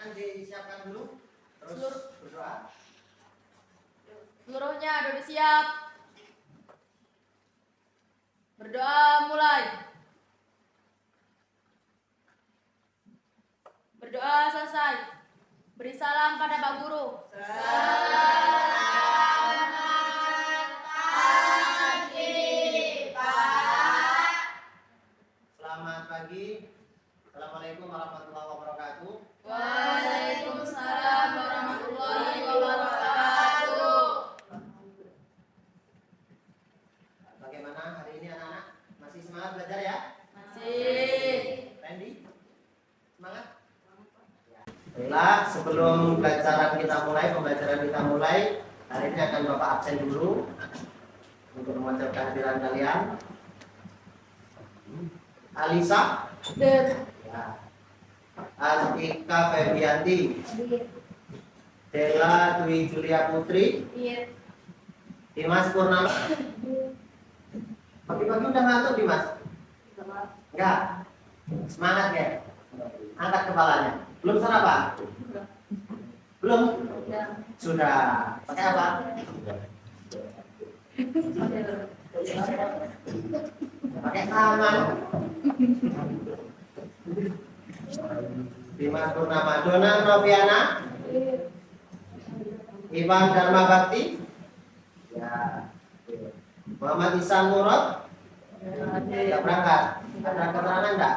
akan disiapkan dulu. Terus berdoa. Seluruhnya duduk siap. Berdoa mulai. Berdoa selesai. Beri salam pada Pak Guru. Selamat pagi, Pak. Selamat pagi. Assalamualaikum warahmatullahi wabarakatuh. Waalaikumsalam warahmatullahi wabarakatuh. Bagaimana hari ini anak-anak? Masih semangat belajar ya? Masih. Randy? Semangat? Baiklah, sebelum pembelajaran kita mulai, hari ini akan Bapak absen dulu untuk mengucapkan kehadiran kalian. Alisa, ya. Azika Febrianti, Della Dwi Julia Putri, Dimas Purnama. Pagi-pagi udah ngantuk Dimas? Enggak? Semangat ya? Angkat kepalanya. Belum sarapan? Belum? Sudah. Pakai apa? Pakai tangan. Dimas Purnama, Dona Noviana, Iwan Dharma Bakti, ya. Muhammad Isan Murad, tidak berangkat. Ada keterangan enggak?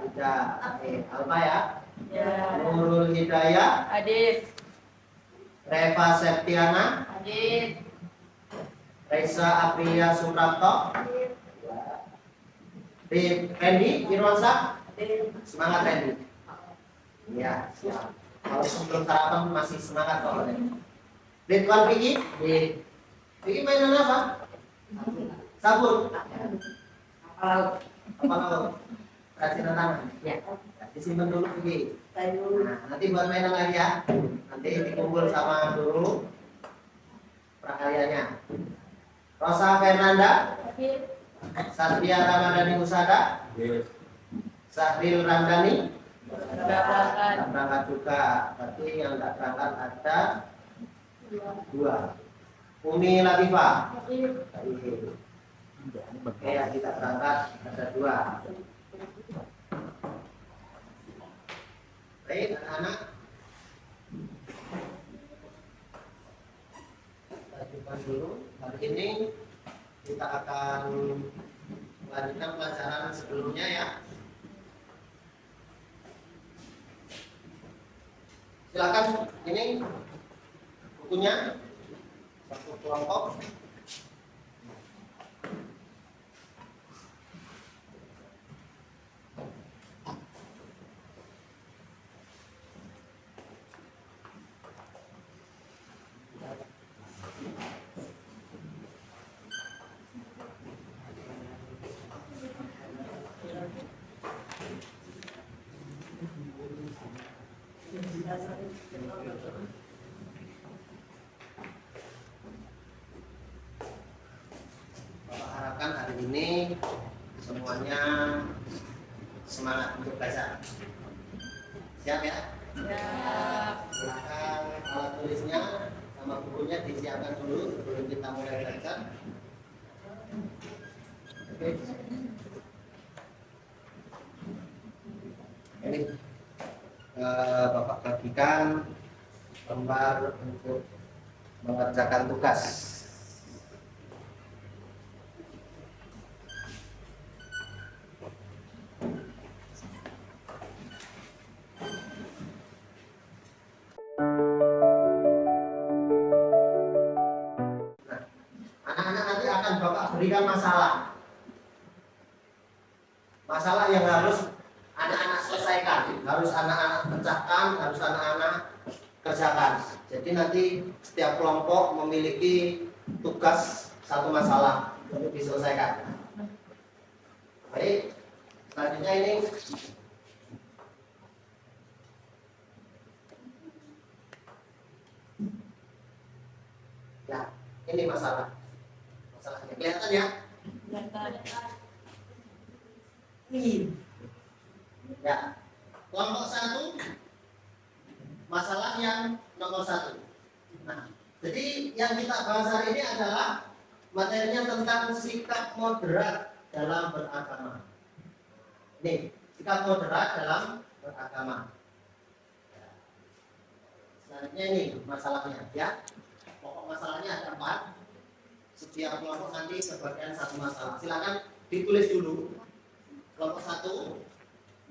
Tidak. Alfa ya? Nurul Hidayah, Hadir. Reva Septiana, Hadir. Reza Aprilia Suprapto, Randy Irwansyah. Semangat Randy. Ya, siap. Kalau sebelum sarapan masih semangat kok. Ridwan Vicky, Vicky mainan apa? Sabun. Apa laut? Kerajinan tangan. Ya. Disimpan dulu Vicky. Nah, nanti buat mainan lagi ya. Nanti dikumpul sama guru prakaryanya. Rosa Fernanda, Satria Ramadhani Usada, Sahril Ramdhani, berangkat juga. Berarti yang tidak berangkat ada 2. Umi Latifah. Oke, yang tidak berangkat ada 2. Baik, anak-anak. Lanjutkan dulu. Hari ini kita akan melanjutkan pelajaran sebelumnya ya. Silakan, ini bukunya satu kelompok. Bapak harapkan hari ini semuanya semangat untuk belajar. Siap ya? Siap. Silakan alat tulisnya sama bukunya disiapkan dulu sebelum kita mulai belajar. Oke. Ini Bapak bagikan lembar untuk mengerjakan tugas. Anak-anak nanti akan Bapak berikan masalah. Masalah yang harus anak-anak selesaikan, harus anak-anak pecahkan, harus anak-anak kerjakan. Jadi nanti setiap kelompok memiliki tugas satu masalah untuk diselesaikan. Baik, selanjutnya ini ya, ini masalahnya kelihatan ya? Ya, kelompok 1 masalah yang nomor 1. Nah, jadi yang kita bahas hari ini adalah materinya tentang sikap moderat dalam beragama. Nih, sikap moderat dalam beragama. Selanjutnya ini masalahnya ya. Pokok masalahnya ada 4. Setiap kelompok nanti berbagian satu masalah. Silakan ditulis dulu. Kelompok 1,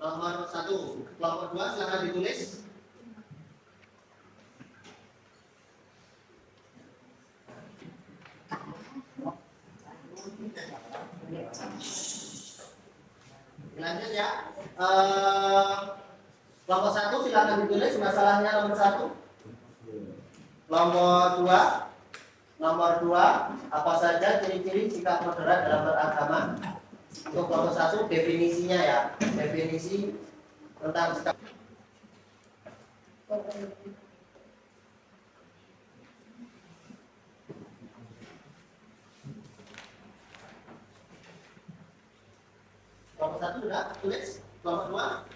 nomor 1. Kelompok 2 silakan ditulis. Lanjut ya. Kelompok 1 silakan ditulis masalahnya nomor 1. Nomor 2, apa saja ciri-ciri sikap moderat dalam beragama? Untuk kelompok 1 definisinya ya. Definisi tentang sikap. Kelompok 1 sudah tulis. Kelompok 2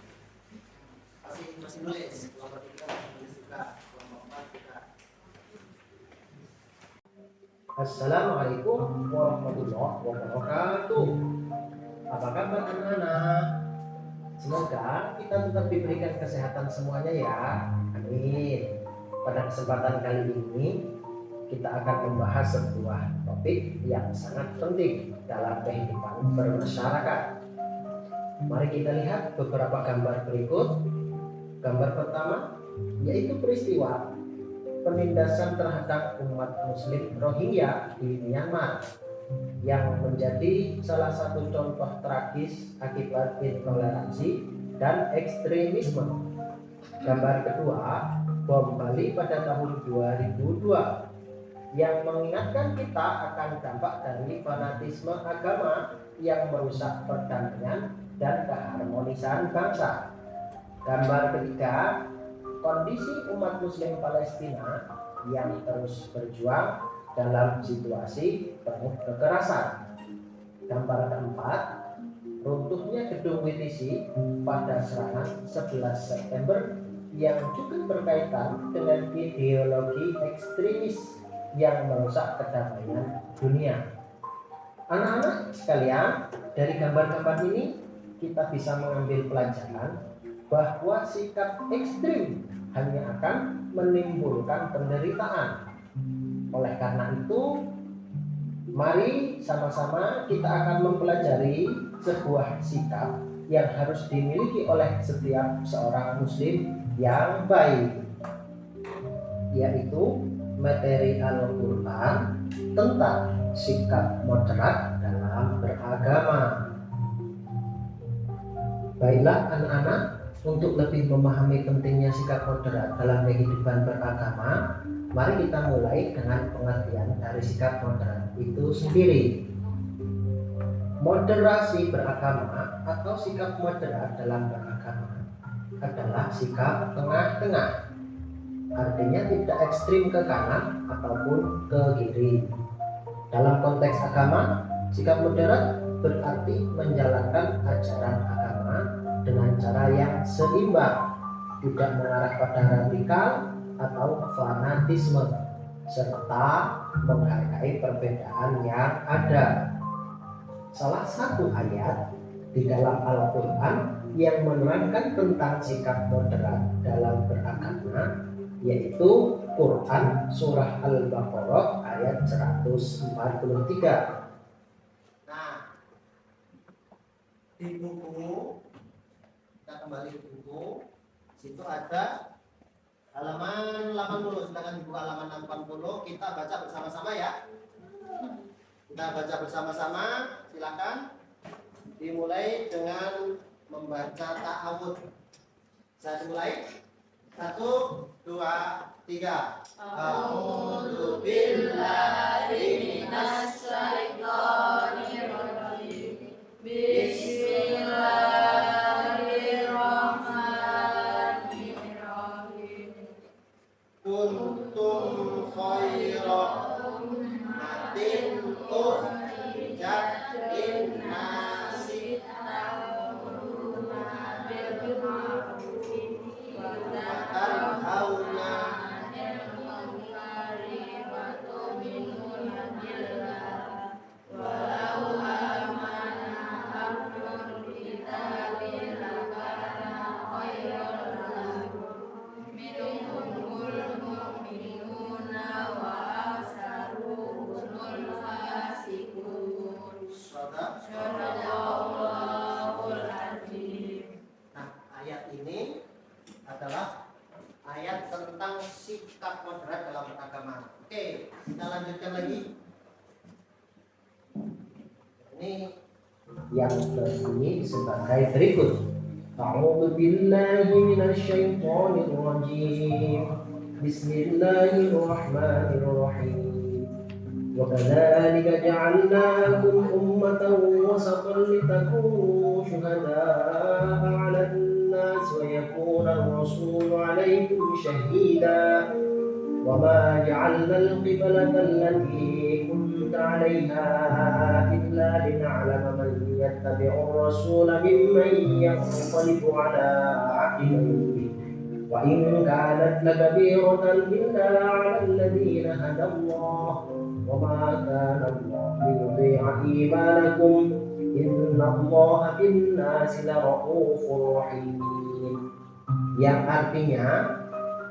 masih nulis. Kelompok 3 masih nulis juga. Kelompok 4 juga. Assalamualaikum warahmatullahi wabarakatuh. Apa kabar anak-anak? Semoga kita tetap diberikan kesehatan semuanya ya. Amin. Pada kesempatan kali ini kita akan membahas sebuah topik yang sangat penting dalam kehidupan bermasyarakat. Mari kita lihat beberapa gambar berikut. Gambar pertama yaitu peristiwa penindasan terhadap umat muslim Rohingya di Myanmar yang menjadi salah satu contoh tragis akibat intoleransi dan ekstremisme. Gambar kedua, bom Bali pada tahun 2002 yang mengingatkan kita akan dampak dari fanatisme agama yang merusak perdamaian dan keharmonisan bangsa. Gambar ketiga, kondisi umat muslim Palestina yang terus berjuang dalam situasi penuh kekerasan. Gambar keempat, runtuhnya gedung WTC pada serangan 11 September yang juga berkaitan dengan ideologi ekstremis yang merusak kedamaian dunia. Anak-anak sekalian, dari gambar-gambar ini kita bisa mengambil pelajaran bahwa sikap ekstrim hanya akan menimbulkan penderitaan. Oleh karena itu, mari sama-sama kita akan mempelajari sebuah sikap yang harus dimiliki oleh setiap seorang muslim yang baik, yaitu materi Al-Quran tentang sikap moderat dalam beragama. Baiklah anak-anak, untuk lebih memahami pentingnya sikap moderat dalam kehidupan beragama, mari kita mulai dengan pengertian dari sikap moderat itu sendiri. Moderasi beragama atau sikap moderat dalam beragama adalah sikap tengah-tengah. Artinya tidak ekstrim ke kanan ataupun ke kiri. Dalam konteks agama, sikap moderat berarti menjalankan ajaran agama dengan cara yang seimbang, tidak mengarah pada radikal atau fanatisme, serta menghargai perbedaan yang ada. Salah satu ayat di dalam Al-Quran yang menerangkan tentang sikap moderat dalam beragama yaitu Quran Surah Al-Baqarah ayat 143. Nah, di buku, kita kembali ke buku, situ ada halaman 80. Silakan dibuka halaman 80. Kita baca bersama-sama ya. Kita baca bersama-sama. Silakan dimulai dengan membaca ta'awud. Saya mulai. 1, 2, 3. A'udzu billahi minasy syaithanir rajim. Bismillahirrahmanirrahim. Kuntum khaira ummatin ukhrijat linnasi ta'muruna bil ma'ruf wa tanhauna ini adalah ayat tentang sikap moderat dalam beragama. Oke, kita lanjutkan lagi. Ini yang berbunyi sebagai berikut. A'udzu billahi minasyaitonir rajim. Bismillahirrahmanirrahim. Wa kadzalika ja'alnakum ummatan wasatan litakunu syuhada'a 'alan nas wa yakuna ar-rasulu 'alaikum shahida. Wa ma ja'alna al-qiblata allati kunta 'alaiha illa lina'lama man yattabi'ur rasula mimman yanqalibu 'ala 'aqibihi. Wa in kanat lakabiratan illa 'alal ladzina hadallah. Wa ma kana Allah liyudhi'a imanakum. Innallaha bin-nasi laraufur rahim. Yang artinya,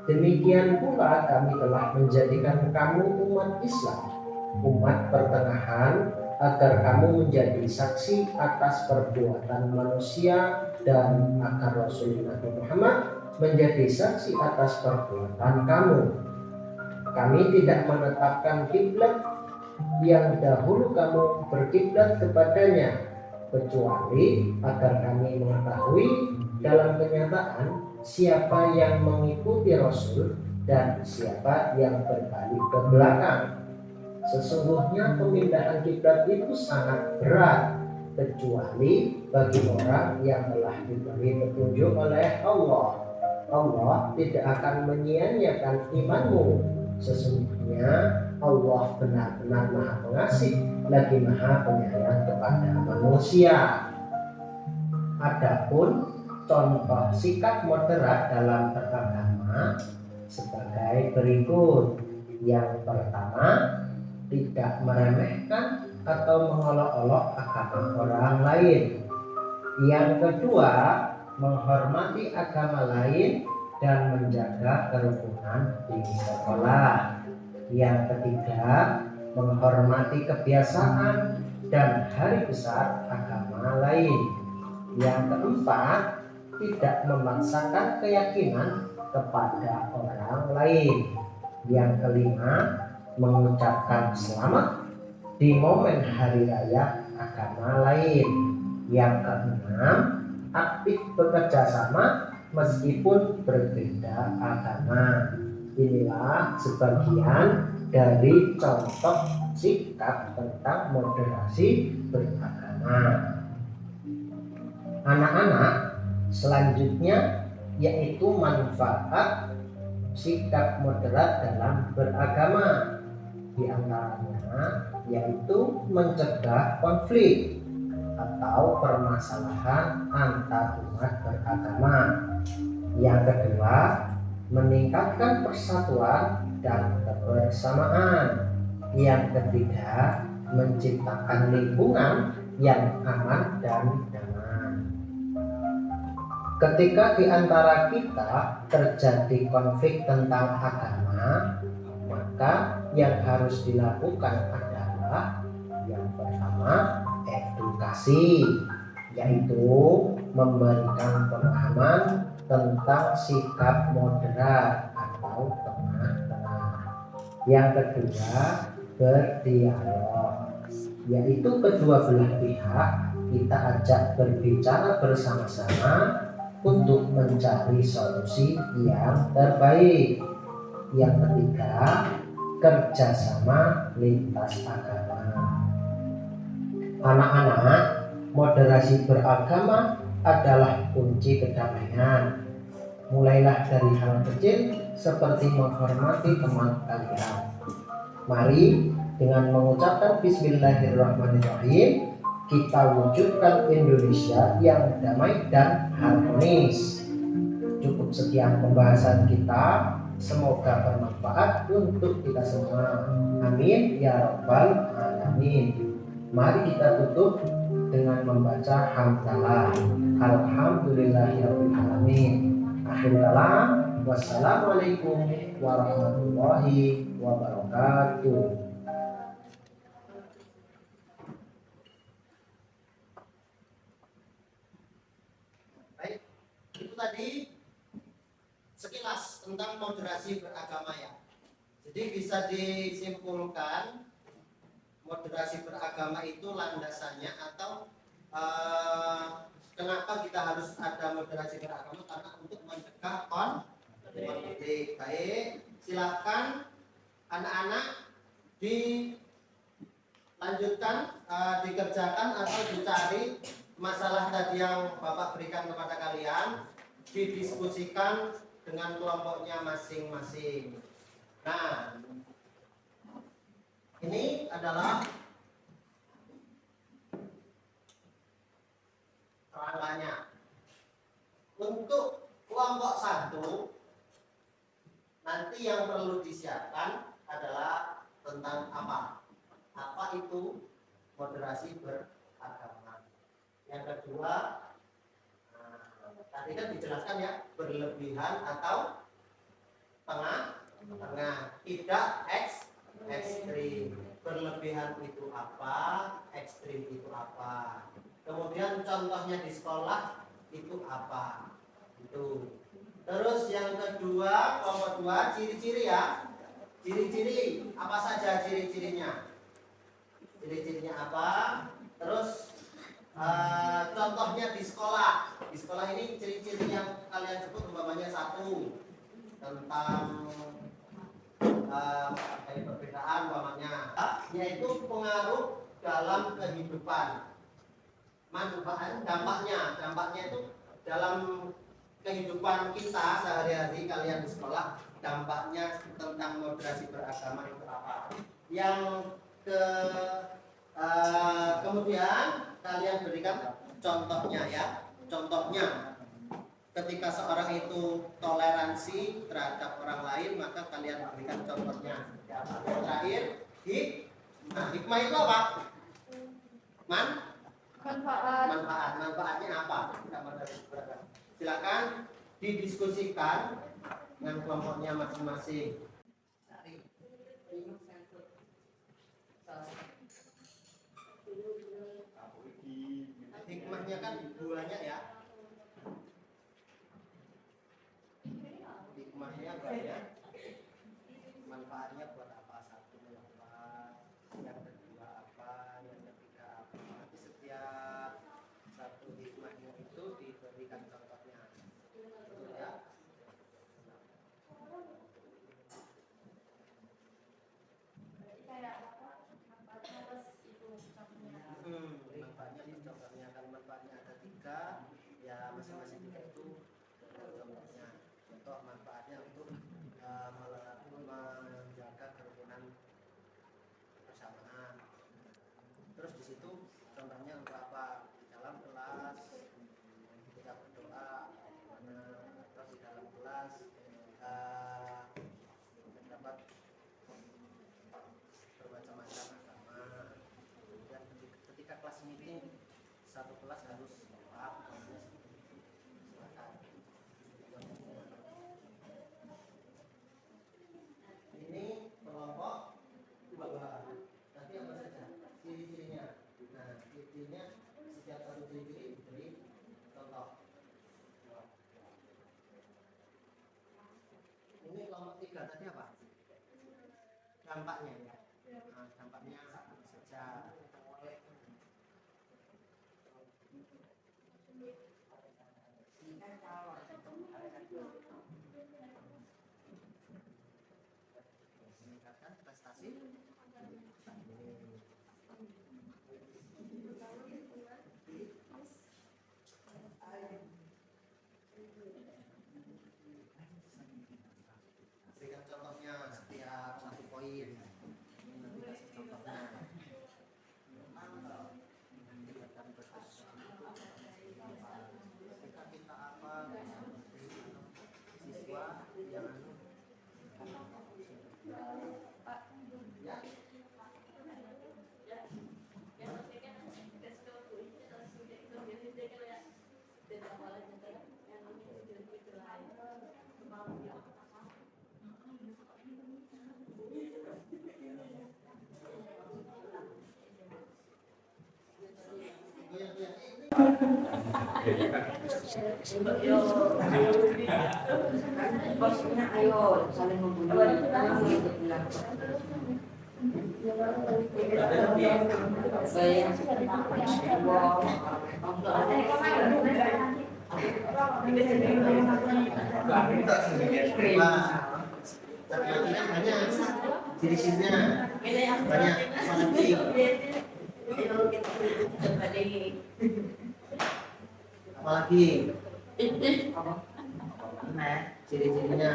demikian pula kami telah menjadikan kamu umat Islam, umat pertengahan, agar kamu menjadi saksi atas perbuatan manusia dan agar Rasul Nabi Muhammad menjadi saksi atas perbuatan kamu. Kami tidak menetapkan kiblat yang dahulu kamu berkiblat kepadanya, kecuali agar kami mengetahui dalam kenyataan siapa yang mengikuti Rasul dan siapa yang berbalik ke belakang. Sesungguhnya pemindahan kiblat itu sangat berat, kecuali bagi orang yang telah diberi petunjuk oleh Allah. Allah tidak akan menyia-nyiakan imanmu. Sesungguhnya Allah benar-benar Maha Pengasih lagi Maha Penyayang kepada manusia. Adapun contoh sikap moderat dalam beragama sebagai berikut. Yang pertama, tidak meremehkan atau mengolok-olok agama orang lain. Yang kedua, menghormati agama lain dan menjaga kerukunan di sekolah. Yang ketiga, menghormati kebiasaan dan hari besar agama lain. Yang keempat, tidak memaksakan keyakinan kepada orang lain. Yang kelima, mengucapkan selamat di momen hari raya agama lain. Yang keenam, aktif bekerja sama meskipun berbeda agama. Inilah sebagian dari contoh sikap tentang moderasi beragama. Anak-anak, selanjutnya yaitu manfaat sikap moderat dalam beragama. Di antaranya yaitu mencegah konflik atau permasalahan antar umat beragama. Yang kedua, meningkatkan persatuan dan kebersamaan. Yang ketiga, menciptakan lingkungan yang aman dan damai. Ketika di antara kita terjadi konflik tentang agama, maka yang harus dilakukan adalah yang pertama, edukasi, yaitu memberikan pemahaman tentang sikap moderat atau tengah-tengah. Yang kedua, berdialog, yaitu kedua belah pihak kita ajak berbicara bersama-sama untuk mencari solusi yang terbaik. Yang ketiga, kerjasama lintas agama. Anak-anak, moderasi beragama adalah kunci kedamaian. Mulailah dari hal kecil seperti menghormati teman kalian. Mari dengan mengucapkan Bismillahirrahmanirrahim, kita wujudkan Indonesia yang damai dan harmonis. Cukup sekian pembahasan kita. Semoga bermanfaat untuk kita semua. Amin ya rabbal alamin. Mari kita tutup dengan membaca hamdalah. Alhamdulillahirabbil alamin. Akhirul kalam. Wassalamualaikum warahmatullahi wabarakatuh. Baik, itu tadi sekilas tentang moderasi beragama ya. Jadi bisa disimpulkan moderasi beragama itu landasannya atau kenapa kita harus ada moderasi beragama, karena untuk mencegah konflik. Baik, silakan anak-anak dilanjutkan, dikerjakan atau dicari masalah tadi yang Bapak berikan kepada kalian, didiskusikan dengan kelompoknya masing-masing. Nah, ini adalah kerangkanya. Untuk kelompok 1, nanti yang perlu disiapkan adalah tentang apa? Apa itu moderasi beragama? Yang kedua, tadi kan dijelaskan ya, berlebihan atau tengah, tidak ekstrim. Berlebihan itu apa? Ekstrim itu apa? Kemudian contohnya di sekolah itu apa? Itu. Terus yang kedua, kelompok 2, ciri-ciri ya. Ciri-ciri, apa saja ciri-cirinya? Ciri-cirinya apa? Terus contohnya di sekolah. Di sekolah ini ciri-ciri yang kalian sebut umpamanya 1 tentang perbedaan umpamanya, yaitu pengaruh dalam kehidupan. Manfaat, dampaknya itu dalam kehidupan kita sehari-hari kalian di sekolah, dampaknya tentang moderasi beragama itu apa? Yang kemudian kalian berikan contohnya ya. Contohnya, ketika seorang itu toleransi terhadap orang lain, maka kalian berikan contohnya. Yang terakhir, hikmah itu apa? Manfaatnya apa? Silakan didiskusikan dengan kelompoknya masing-masing. Hikmahnya kan banyak ya. Hikmahnya banyak. Manfaatnya buat apa? 1 apa? Yang kedua apa? Yang ketiga apa? Nanti setiap satu hikmahnya itu diberikan contohnya. Betul ya? Manfaatnya contohnya, kalau manfaatnya ada 3, ya masing-masing 3 itu contohnya. Contoh manfaatnya untuk menjaga kerukunan bersamaan. Terus di situ contohnya untuk apa? Di dalam kelas kita berdoa, terus di dalam kelas dapat bermacam-macam agama. Kemudian ketika kelas meeting, satu kelas harus paham. Silakan. Ini kelompok 2. Nanti apa saja ciri-cirinya? Nah, ciri-cirinya setiap satu ciri-ciri diberi contoh. Ini kelompok 3 tadi apa? Dampaknya ya. Nah, dampaknya apa saja? Meningkatkan prestasi. Berikan contohnya setiap 1 poin. Nanti kasih contohnya. Meningkatkan prestasi. Kita apa? Siswa yang ya. Bosnya ayo saling membunuh. Laki-lakinya banyak ciri-cirinya banyak apalagi ciri-cirinya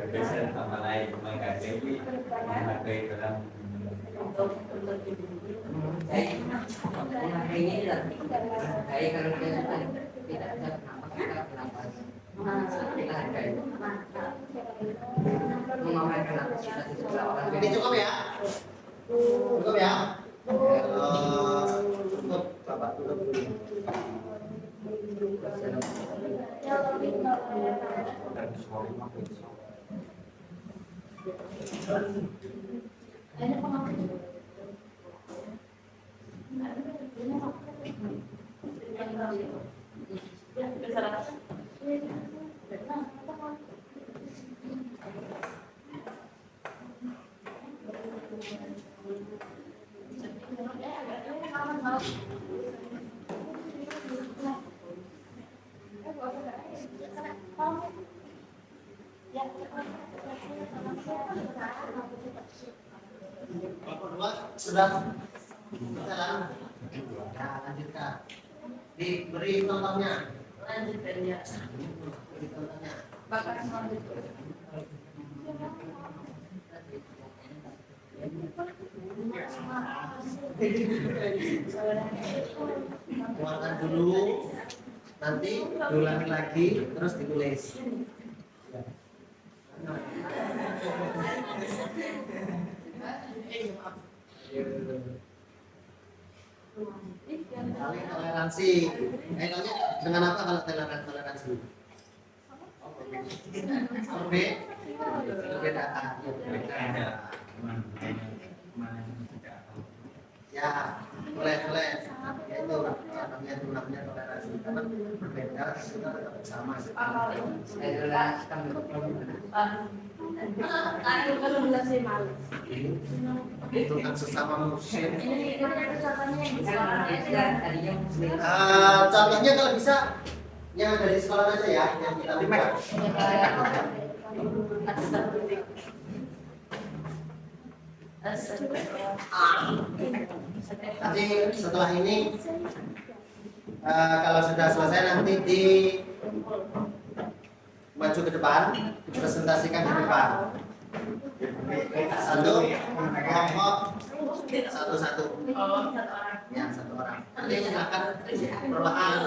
Biasa sama lain menghargai dalam ini cukup ya cukup ya cukup bapak tutup dulu sudah jalan ya lanjutkan diberi contohnya beri contohnya keluarkan dulu nanti diulangi lagi terus ditulis saling toleransi kaitannya dengan apa kalau toleransi perbedaan ya boleh ya itu namanya toleransi karena berbeda kita tetap bersama itu kan sesama muslim contohnya kalau bisa yang dari sekolah aja ya yang kita lihat nanti setelah ini kalau sudah selesai nanti di maju ke depan presentasikan di depan satu kelompok satu ya satu orang nanti silakan perlahan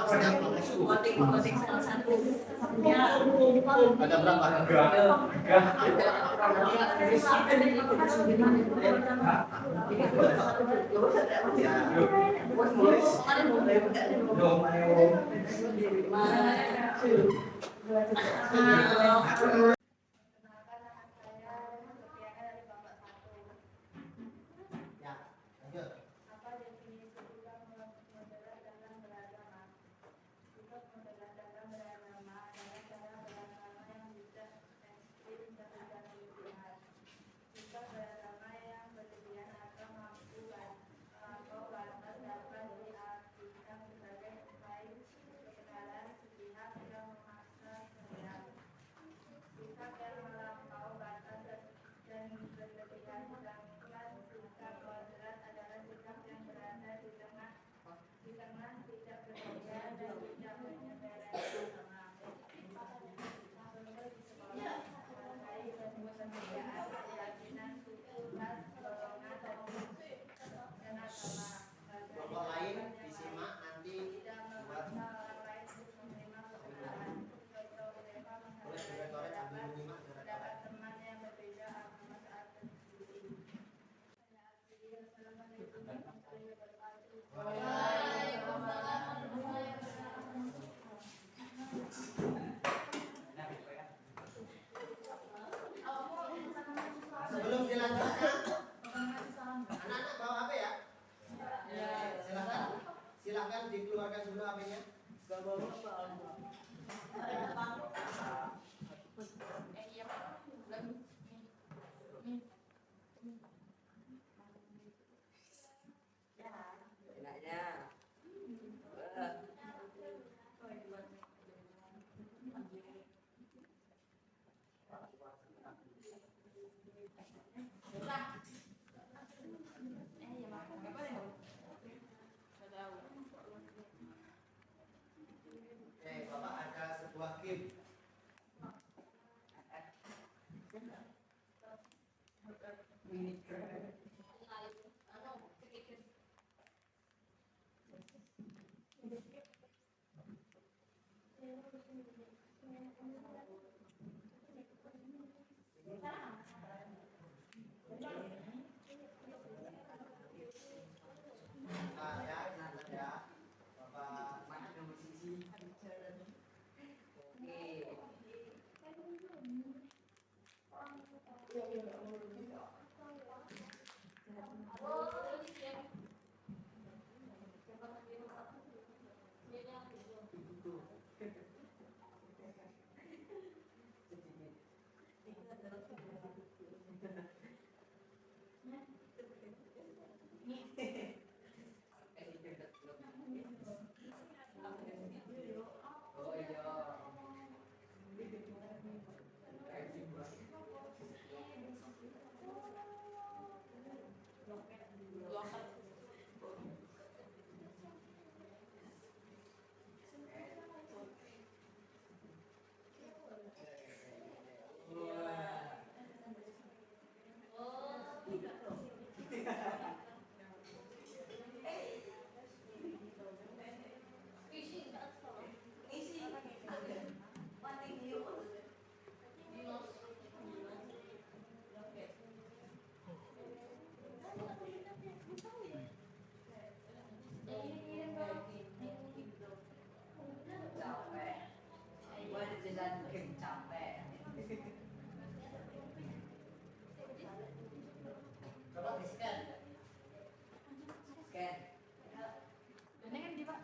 setiap ada berapa ya Nah, ya, catat ya. Bapak Mana nomor siji? Oke. Oh iya. Capek. Gua di jalan bikin capek. coba di scan. Scan. Ini kan di Pak.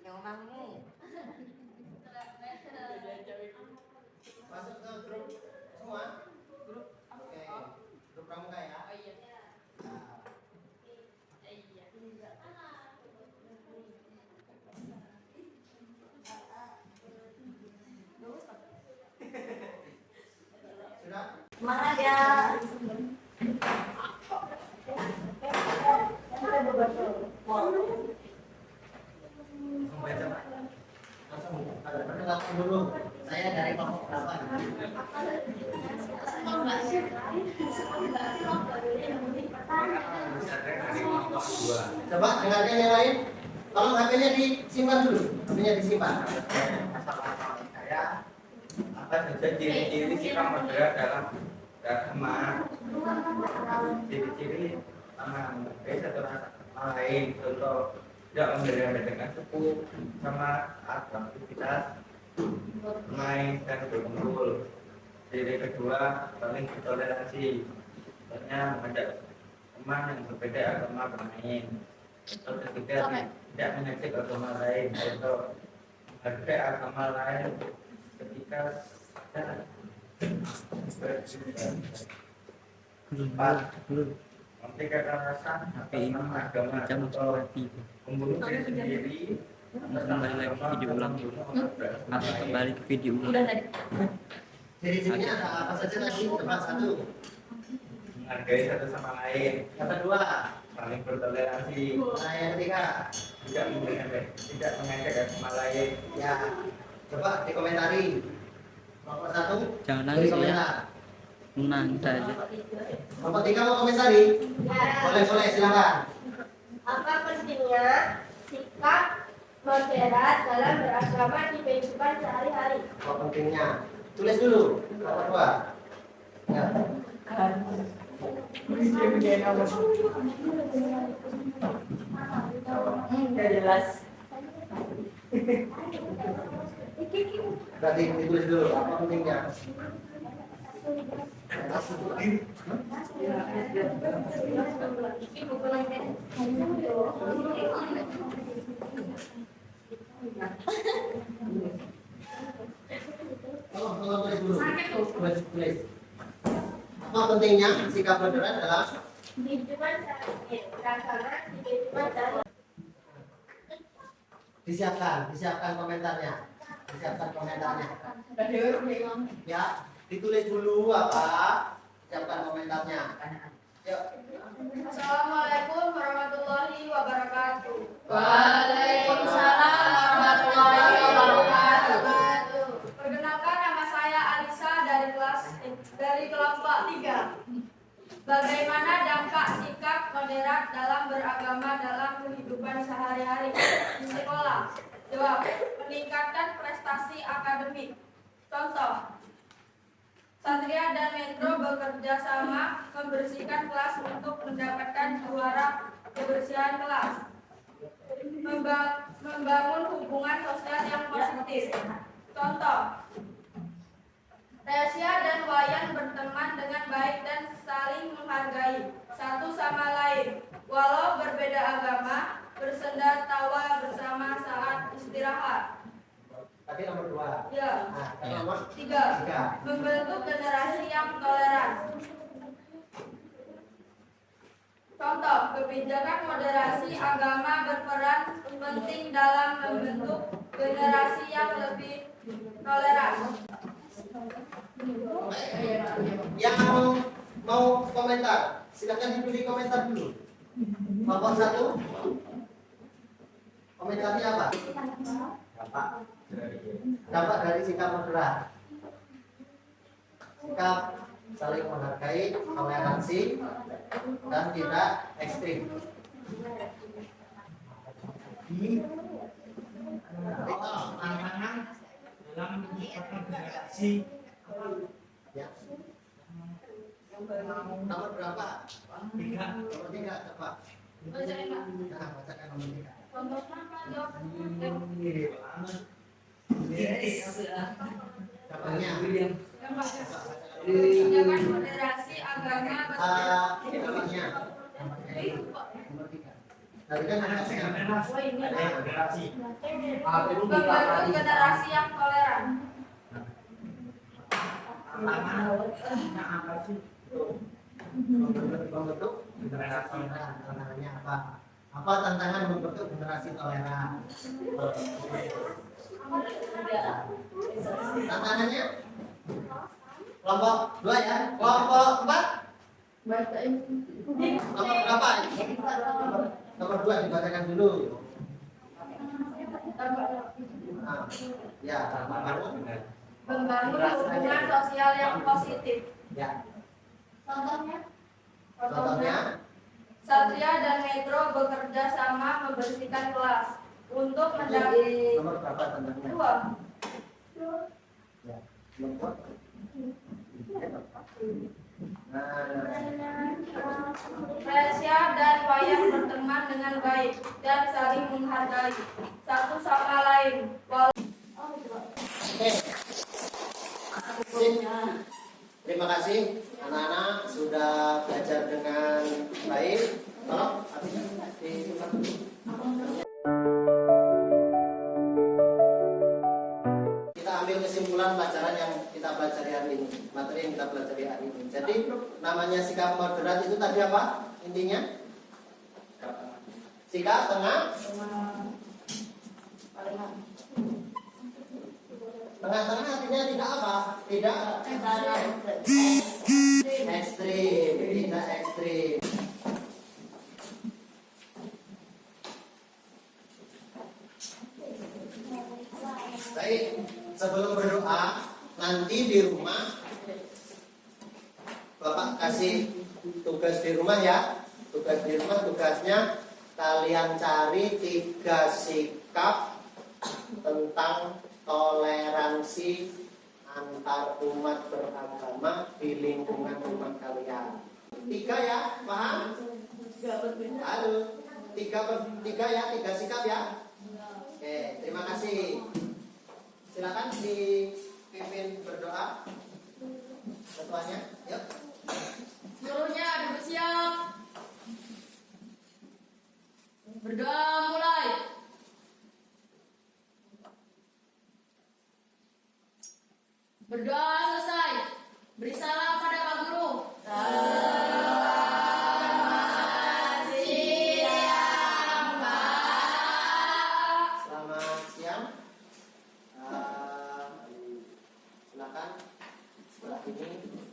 Yang omahmu. Masuk ke grup semua. Grup. Oke. Grup pramuka ya. Oh iya. Nah, Iya. sudah. Semangat ya. Langsung baca Pak. Langsung. Langsung dulu. Saya dari kelompok berapa? Coba dengarkan yang lain. Tolong HP-nya disimpan dulu. HP-nya disimpan. Saya Apa saja ciri-ciri sikap moderat dalam beragama? Ciri-ciri sama menghargai satu sama lain. Contoh tidak membeda-bedakan suku sama aktivitas main dan berkumpul. Ciri kedua paling bertoleransi. Contohnya mengajak teman yang berbeda agama bermain. Contoh ketiga tidak mengajak agama lain. Contoh menghargai agama lain ketika ada empat memberikan rasa atas nama agama atau membunuh diri sendiri kembali lagi ke video ulang dulu atau kembali ke video ulang. Udah tadi. ciri-cirinya ada apa saja tadi? Coba satu. menghargai satu sama lain, Yang kedua. saling bertoleransi, Nah, yang ketiga. tidak mengajak agama lain, Ya. Coba dikomentari. Nomor satu. Jangan Beri nangis ya, komentar. nangis aja. Nomor tiga mau komentari? Boleh, silakan. Apa pentingnya sikap moderat dalam beragama di kehidupan sehari-hari? Apa pentingnya? Tulis dulu. Nomor dua. Ya. Nggak jelas. Berarti ditulis dulu. Apa pentingnya? Tolong tulis dulu. Tulis. Apa pentingnya sikap moderat dalam Kehidupan sehari-hari, beragama di kehidupan sehari-hari. disiapkan komentarnya. Ya, ditulis dulu apa? Siapkan komentarnya. Yuk. Assalamualaikum warahmatullahi wabarakatuh. Waalaikumsalam warahmatullahi wabarakatuh. Perkenalkan, nama saya Alisa dari kelompok 3. Bagaimana dampak sikap moderat dalam beragama dalam kehidupan sehari-hari di sekolah? Jawab, meningkatkan prestasi akademik. Contoh, Satria dan Metro bekerja sama membersihkan kelas untuk mendapatkan juara kebersihan kelas. Membangun hubungan sosial yang positif. Contoh, Tasya dan Wayan berteman dengan baik dan saling menghargai satu sama lain. Walau berbeda agama, bersenda tawa bersama saat istirahat. Tadi nomor 2. Ya. Nah, nomor 3. 3. Membentuk generasi yang toleran. Contoh, kebijakan moderasi agama berperan penting dalam membentuk generasi yang lebih toleran. Yang mau komentar, silakan ditulis komentar dulu. Kelompok 1. Komentarnya apa? Dampak dari sikap moderat. Sikap saling menghargai, toleransi, dan tidak ekstrim. Tantangan dalam menciptakan generasi Ya. Nomor berapa? 3. Nomor 3, coba. Bacain, Pak. Nah, bacakan nomor 3. Contohnya apa, Jok? Contohnya. Yang baca. Kebijakan moderasi agama Contohnya. Nomor 3. Tadi kan ada generasi. membentuk generasi yang toleran. Tantangannya apa sih? membentuk generasi toleran. Tantangannya apa? Apa tantangan membentuk generasi toleran? Tantangannya kelompok 2 ya. Kelompok 4 nomor berapa? Nomor 2 dibacakan dulu. Nah, ya, Membangun hubungan sosial yang positif. ya. Contohnya, Satria dan Metro bekerja sama membersihkan kelas untuk mendapat Nomor berapa tantangannya? 2. Ya. Nomor. Nah, Tasya dan Wayan berteman dengan baik dan saling menghargai satu sama lain. oke. Sip. Terima kasih anak-anak sudah belajar dengan baik. Tolong habisnya disimpan dulu. Kita ambil kesimpulan pelajaran yang kita pelajari hari ini, materi yang kita pelajari hari ini. Jadi namanya sikap moderat itu tadi apa? Intinya sikap tengah. Tengah-tengah artinya tidak apa? Tidak ekstrim, tidak ekstrim. Baik, sebelum berdoa, nanti di rumah Bapak kasih tugas di rumah ya. Tugas di rumah, tugasnya kalian cari 3 sikap tentang toleransi antar umat beragama di lingkungan rumah kalian. 3 ya, paham? Halo, 3 ya, 3 sikap ya. Oke, terima kasih. Silakan dipimpin berdoa. Ketuanya, yuk. Seluruhnya duduk siap. Berdoa mulai. Berdoa selesai. Beri salam pada Pak Guru. Selamat siang. Silakan setelah ini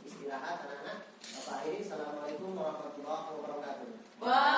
istirahat anak-anak. Bapak akhiri. Assalamualaikum warahmatullahi wabarakatuh. Wah.